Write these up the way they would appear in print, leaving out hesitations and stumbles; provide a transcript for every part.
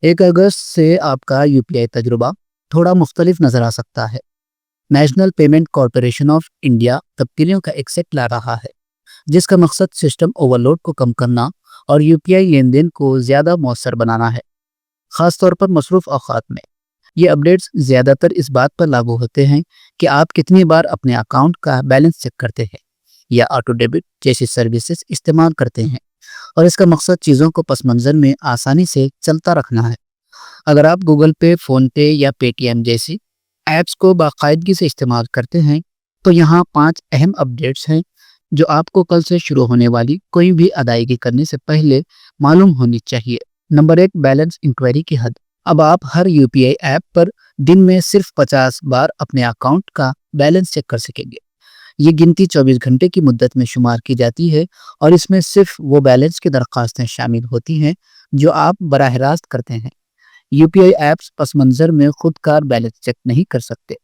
1 اگست سے آپ کا UPI تجربہ تھوڑا مختلف نظر آ سکتا ہے۔ National payment corporation of India تبدیلیوں کا ایک سیٹ لا رہا ہے، جس کا مقصد سسٹم اوورلوڈ کو کم کرنا اور UPI لین دین کو زیادہ مؤثر بنانا ہے، خاص طور پر مصروف اوقات میں۔ یہ اپڈیٹس زیادہ تر اس بات پر لاگو ہوتے ہیں کہ آپ کتنی بار اپنے اکاؤنٹ کا بیلنس چیک کرتے ہیں یا آٹو ڈیبٹ جیسی سروسز استعمال کرتے ہیں، اور اس کا مقصد چیزوں کو پس منظر میں آسانی سے چلتا رکھنا ہے۔ اگر آپ گوگل پے، فون پے یا پے ٹی ایم جیسی ایپس کو باقاعدگی سے استعمال کرتے ہیں تو یہاں 5 اہم اپڈیٹس ہیں جو آپ کو کل سے شروع ہونے والی کوئی بھی ادائیگی کرنے سے پہلے معلوم ہونی چاہیے۔ نمبر 1، بیلنس انکوائری کی حد۔ اب آپ ہر UPI ایپ پر دن میں صرف 50 بار اپنے اکاؤنٹ کا بیلنس چیک کر سکیں گے۔ یہ گنتی 24 گھنٹے کی مدت میں شمار کی جاتی ہے اور اس میں صرف وہ بیلنس کی درخواستیں شامل ہوتی ہیں جو آپ براہ راست کرتے ہیں۔ UPI ایپس پس منظر میں خود کار بیلنس چیک نہیں کر سکتے۔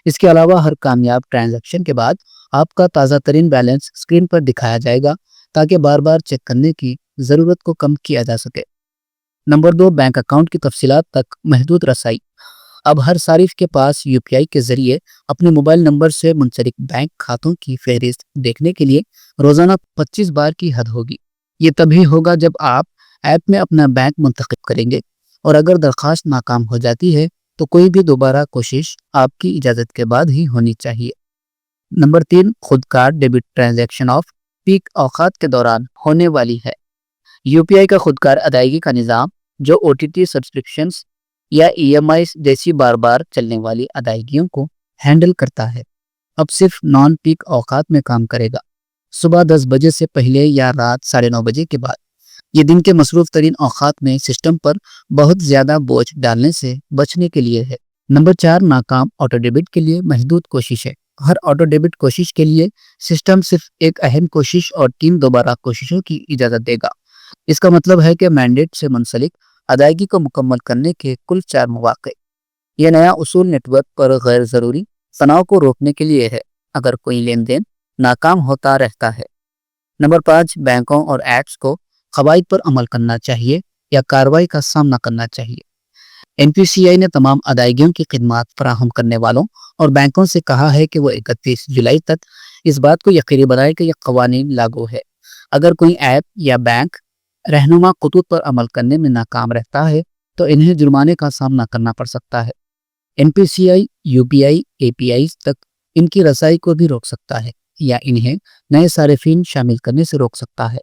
اس کے علاوہ ہر کامیاب ٹرانزیکشن کے بعد آپ کا تازہ ترین بیلنس اسکرین پر دکھایا جائے گا تاکہ بار بار چیک کرنے کی ضرورت کو کم کیا جا سکے۔ نمبر 2، بینک اکاؤنٹ کی تفصیلات تک محدود رسائی۔ اب ہر صارف کے پاس UPI کے ذریعے اپنے موبائل نمبر سے منسلک بینک کھاتوں کی فہرست دیکھنے کے لیے روزانہ 25 بار کی حد ہوگی۔ یہ تبھی ہوگا جب آپ ایپ میں اپنا بینک منتخب کریں گے، اور اگر درخواست ناکام ہو جاتی ہے تو کوئی بھی دوبارہ کوشش آپ کی اجازت کے بعد ہی ہونی چاہیے۔ نمبر 3، خود کار ڈیبٹ ٹرانزیکشن آف پیک اوقات کے دوران ہونے والی ہے۔ UPI کا خود کار ادائیگی کا نظام جو OTT سبسکرپشنز یا EMI جیسی بار بار چلنے والی ادائیگیوں کو ہینڈل کرتا ہے، اب صرف نان پیک اوقات میں کام کرے گا، صبح 10 بجے سے پہلے یا رات 9:30 بجے کے بعد۔ یہ دن کے مصروف ترین اوقات میں سسٹم پر بہت زیادہ بوجھ ڈالنے سے بچنے کے لیے ہے۔ نمبر 4، ناکام آٹو ڈیبٹ کے لیے محدود کوششیں۔ ہر آٹو ڈیبٹ کوشش کے لیے سسٹم صرف ایک اہم کوشش اور 3 دوبارہ کوششوں کی اجازت دے گا۔ اس کا مطلب ہے کہ مینڈیٹ سے منسلک ادائیگی کو مکمل کرنے کے کل 4 مواقع۔ یہ نیا اصول نیٹ ورک پر غیر ضروری تناؤ کو روکنے کے لیے ہے اگر کوئی لین دین ناکام ہوتا رہتا ہے۔ نمبر 5، بینکوں اور ایپس کو قواعد پر عمل کرنا چاہیے یا کارروائی کا سامنا کرنا چاہیے۔ NPCI نے تمام ادائیگیوں کی خدمات فراہم کرنے والوں اور بینکوں سے کہا ہے کہ وہ 31 جولائی تک اس بات کو یقینی بنائے کہ یہ قوانین لاگو ہے۔ اگر کوئی ایپ یا بینک رہنما خطوط پر عمل کرنے میں ناکام رہتا ہے تو انہیں جرمانے کا سامنا کرنا پڑ سکتا ہے۔ NPCI UPI APIs تک ان کی رسائی کو بھی روک سکتا ہے یا انہیں نئے صارفین شامل کرنے سے روک سکتا ہے۔